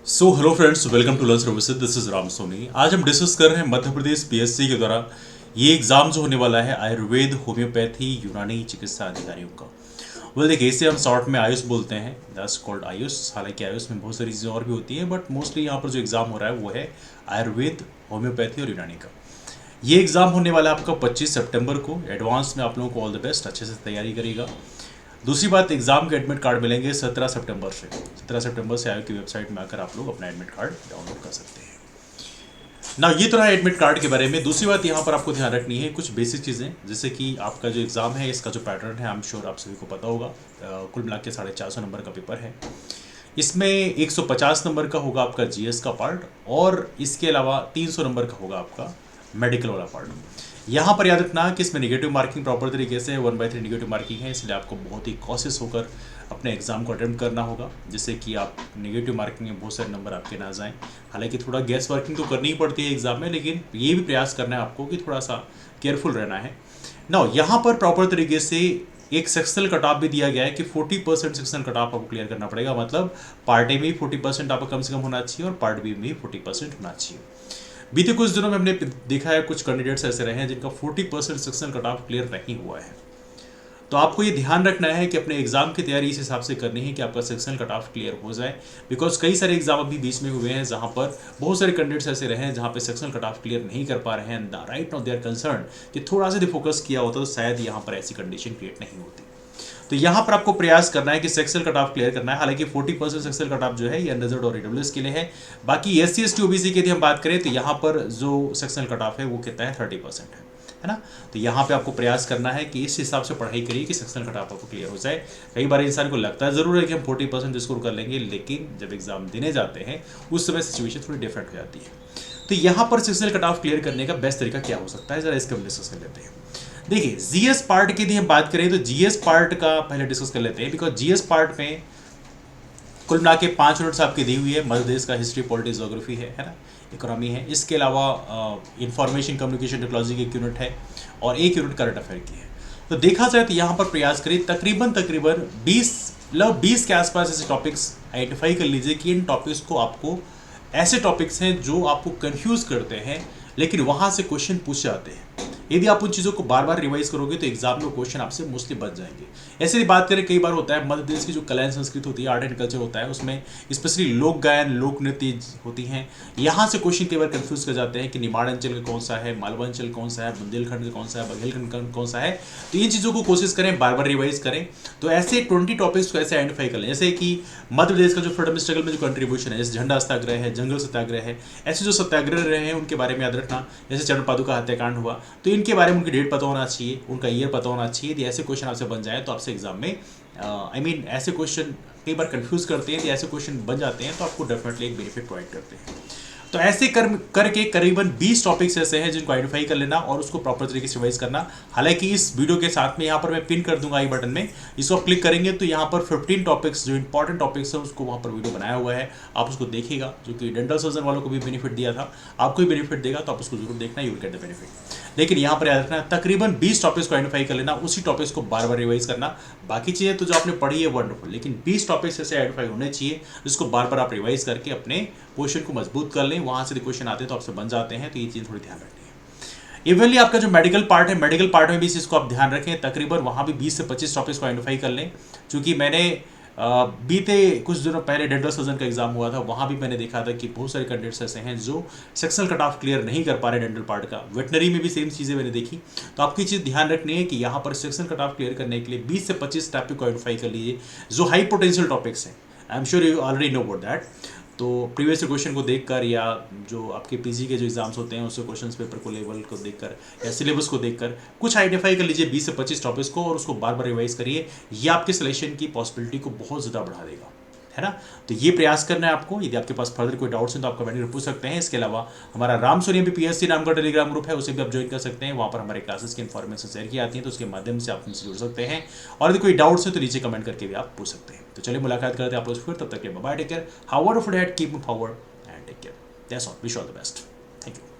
So hello friends, welcome to learn services. This is Ram Soni. आज हम discuss कर रहे हैं मध्य प्रदेश पीएससी के द्वारा ये एग्जाम जो होने वाला है आयुर्वेद, होम्योपैथी, यूनानी चिकित्सा अधिकारियों का। देखिए, इसे हम शॉर्ट में आयुष बोलते हैं, दैट्स कॉल्ड आयुष। हालांकि आयुष में बहुत सारी चीज़ें और भी होती हैं, बट मोस्टली यहाँ पर जो एग्ज़ाम हो रहा है वो है आयुर्वेद, होम्योपैथी और यूनानी का। ये एग्ज़ाम होने वाला है आपका 25 सितंबर को। एडवांस में आप लोगों को ऑल द बेस्ट, अच्छे से तैयारी करेगा। दूसरी बात, एग्जाम के एडमिट कार्ड मिलेंगे 17 सितंबर से। 17 सितंबर से आयोग की वेबसाइट में आकर आप लोग अपना एडमिट कार्ड डाउनलोड कर सकते हैं ना। ये तो रहा एडमिट कार्ड के बारे में। दूसरी बात यहाँ पर आपको ध्यान रखनी है कुछ बेसिक चीज़ें, जैसे कि आपका जो एग्ज़ाम है इसका जो पैटर्न है, आई एम श्योर आप सभी को पता होगा। कुल मिला के 450 नंबर का पेपर है। इसमें 150 नंबर का होगा आपका जीएस का पार्ट, और इसके अलावा 300 नंबर का होगा आपका मेडिकल वाला पार्ट। यहाँ पर याद रखना कि इसमें निगेटिव मार्किंग प्रॉपर तरीके से 1/3 निगेटिव मार्किंग है, इसलिए आपको बहुत ही कॉशियस होकर अपने एग्जाम को अटेम्प्ट करना होगा, जिससे कि आप निगेटिव मार्किंग में बहुत सारे नंबर आपके ना जाएं। हालांकि थोड़ा गैस वर्किंग तो करनी ही पड़ती है एग्जाम में, लेकिन ये भी प्रयास करना है आपको कि थोड़ा सा केयरफुल रहना है ना। यहाँ पर प्रॉपर तरीके से एक सेक्शनल कट ऑफ भी दिया गया है कि 40% सेक्शनल कट ऑफ आपको क्लियर करना पड़ेगा। मतलब पार्ट ए में भी 40% आपका कम से कम होना चाहिए और पार्ट बी में भी 40% होना चाहिए। बीते कुछ दिनों में हमने देखा है कुछ कैंडिडेट्स ऐसे रहे हैं जिनका 40% सेक्शनल कट ऑफ क्लियर नहीं हुआ है। तो आपको ये ध्यान रखना है कि अपने एग्जाम की तैयारी इस हिसाब से करनी है कि आपका सेक्शनल कट ऑफ क्लियर हो जाए। बिकॉज कई सारे एग्जाम अभी बीच में हुए हैं जहां पर बहुत सारे कैंडिडेट्स ऐसे रहे हैं जहां पे सेक्शनल कट ऑफ क्लियर नहीं कर पा रहे हैं। Right now they are concern कि थोड़ा सा फोकस किया होता तो शायद यहाँ पर ऐसी कंडीशन क्रिएट नहीं होती। तो यहाँ पर आपको प्रयास करना है कि सेक्शनल कट ऑफ क्लियर करना है। हालांकि 40% सेक्शनल कट ऑफ जो है ये अनरिजर्व्ड और ईडब्ल्यूएस के लिए है। बाकी एससी एसटी ओबीसी की यदि हम बात करें तो यहाँ पर जो सेक्शनल कट ऑफ है वो कितना है, 30% है ना। तो यहाँ पे आपको प्रयास करना है कि इस हिसाब से पढ़ाई करिए कि सेक्शनल कट ऑफ आपको क्लियर हो जाए। कई बार इंसान को लगता है जरूर है कि हम 40% स्कोर कर लेंगे, लेकिन जब एग्जाम देने जाते हैं उस समय सिचुएशन थोड़ी डिफरेंट हो जाती है। तो यहाँ पर सेक्शनल कट ऑफ क्लियर करने का बेस्ट तरीका क्या हो सकता है, जरा इसके हम डिस्कस कर लेते हैं। देखिए, जीएस पार्ट की यदि हम बात करें तो जीएस पार्ट का पहले डिस्कस कर लेते हैं। बिकॉज जीएस पार्ट में कुल मिला के 5 यूनिट्स आपकी दी हुई है। मध्य प्रदेश का हिस्ट्री, पॉलिटिक्स, ज्योग्राफी है ना, इकोनॉमी है। इसके अलावा इंफॉर्मेशन कम्युनिकेशन टेक्नोलॉजी की एक यूनिट है और एक यूनिट करंट अफेयर की है। तो देखा जाए तो यहाँ पर प्रयास करें तकरीबन 20 के आसपास ऐसे टॉपिक्स आइडेंटिफाई कर लीजिए कि इन टॉपिक्स को आपको, ऐसे टॉपिक्स हैं जो आपको कंफ्यूज करते हैं लेकिन वहाँ से क्वेश्चन पूछ जाते हैं। यदि आप उन चीज़ों को बार बार रिवाइज करोगे तो एग्जाम में क्वेश्चन आपसे मोस्टली बच जाएंगे। ऐसे ही बात करें, कई बार होता है मध्य प्रदेश की जो कला एंड संस्कृति होती है, आर्ट एंड कल्चर होता है, उसमें स्पेशली लोक गायन, लोक नृत्य होती हैं। यहाँ से क्वेश्चन कई बार कंफ्यूज कर जाते हैं कि निमाड़ अंचल का कौन सा है, मालवा अंचल कौन सा है, बुंदेलखंड का कौन सा है, बघेलखंड कौन सा है। तो इन चीज़ों को कोशिश करें बार बार रिवाइज करें। तो ऐसे 20 टॉपिक्स को ऐसे आइडेंटिफाई कर लें, जैसे कि मध्य प्रदेश का जो फ्रीडम स्ट्रगल में जो कंट्रीब्यूशन है, जैसे झंडा सत्याग्रह है, जंगल सत्याग्रह है, ऐसे जो सत्याग्रह रहे हैं उनके बारे में याद रखना। जैसे चरण पादुका हत्याकांड हुआ तो इनके बारे में उनकी डेट पता होना चाहिए, उनका ईयर पता होना चाहिए। यदि ऐसे क्वेश्चन आपसे बन जाए तो आपसे एग्जाम में ऐसे क्वेश्चन कई बार कंफ्यूज करते हैं। यदि ऐसे क्वेश्चन बन जाते हैं तो आपको डेफिनेटली एक बेनिफिट प्रोवाइड करते हैं। तो ऐसे करके करीबन 20 टॉपिक्स ऐसे हैं जिनको आइडेंटिफाई कर लेना और उसको प्रॉपर तरीके से रिवाइज करना। हालांकि इस वीडियो के साथ में यहाँ पर मैं पिन कर दूंगा आई बटन में, इसको आप क्लिक करेंगे तो यहाँ पर 15 टॉपिक्स जो इंपॉर्टेंट टॉपिक्स हैं उसको वहाँ पर वीडियो बनाया हुआ है, आप उसको देखिएगा। जो कि डेंटल सर्जन वालों को भी बेनिफिट दिया था, आपको भी बेनिफिट देगा, तो आप उसको जरूर देखना, you will get the benefit. लेकिन यहाँ पर याद रखना तकरीबन 20 टॉपिक्स को आइडेंटिफाई कर लेना, उसी टॉपिक्स को बार बार रिवाइज करना। बाकी चीज़ें तो जो आपने पढ़ी है वंडरफुल, लेकिन 20 टॉपिक्स ऐसे आइडेंटिफाई होने चाहिए जिसको बार बार आप रिवाइज करके अपने पोर्शन को मजबूत कर लें। वहाँ से क्वेश्चन आते हैं तो आपसे बन जाते हैं, तो ये चीज़ थोड़ी ध्यान रखनी है। इवनली आपका जो मेडिकल पार्ट है, मेडिकल पार्ट में भी इस चीज़ को आप ध्यान रखें, तकरीबन वहाँ भी 20 से 25 टॉपिक्स को आइडेंटिफाई कर लें। चूँकि मैंने बीते कुछ दिनों पहले डेंटल सर्जन का एग्जाम हुआ था, वहाँ भी मैंने देखा था कि बहुत सारे कैंडिडेट्स ऐसे हैं जो सेक्शनल कट ऑफ क्लियर नहीं कर पा रहे डेंटल पार्ट का। वेटनरी में भी सेम चीज़ें मैंने देखी। तो आपकी चीज़ ध्यान रखनी है कि यहाँ पर सेक्शनल कट ऑफ क्लियर करने के लिए 20 से 25 टॉपिक को आइडेंटिफाई कर लीजिए जो हाई पोटेंशियल टॉपिक्स हैं। I am sure you already know about that. तो प्रीवियस क्वेश्चन को देखकर या जो आपके पीजी के जो एग्जाम्स होते हैं उससे क्वेश्चन पेपर को लेवल को देखकर या सिलेबस को देखकर कुछ आइडेंटिफाई कर लीजिए 20 से 25 टॉपिक्स को और उसको बार बार रिवाइज करिए। ये आपके सिलेक्शन की पॉसिबिलिटी को बहुत ज़्यादा बढ़ा देगा, है ना। तो ये प्रयास करना है आपको। यदि आपके पास फर्दर कोई डाउट्स हैं तो आप कमेंट में पूछ सकते हैं। इसके अलावा हमारा राम सोनी भी पीएससी नाम का टेलीग्राम ग्रुप है, उसे भी आप ज्वाइन कर सकते हैं। वहाँ पर हमारे क्लासेस की इन्फॉर्मेशन शेयर की आती है, तो उसके माध्यम से आप हमसे जुड़ सकते हैं। और यदि कोई डाउट्स है तो नीचे कमेंट करके भी आप पूछ सकते हैं। तो चलिए मुलाकात करते हैं आप लोग फिर, तब तक के लिए bye, take care, have a wonderful day, keep moving forward and take care. That's all, wish all the best, thank you.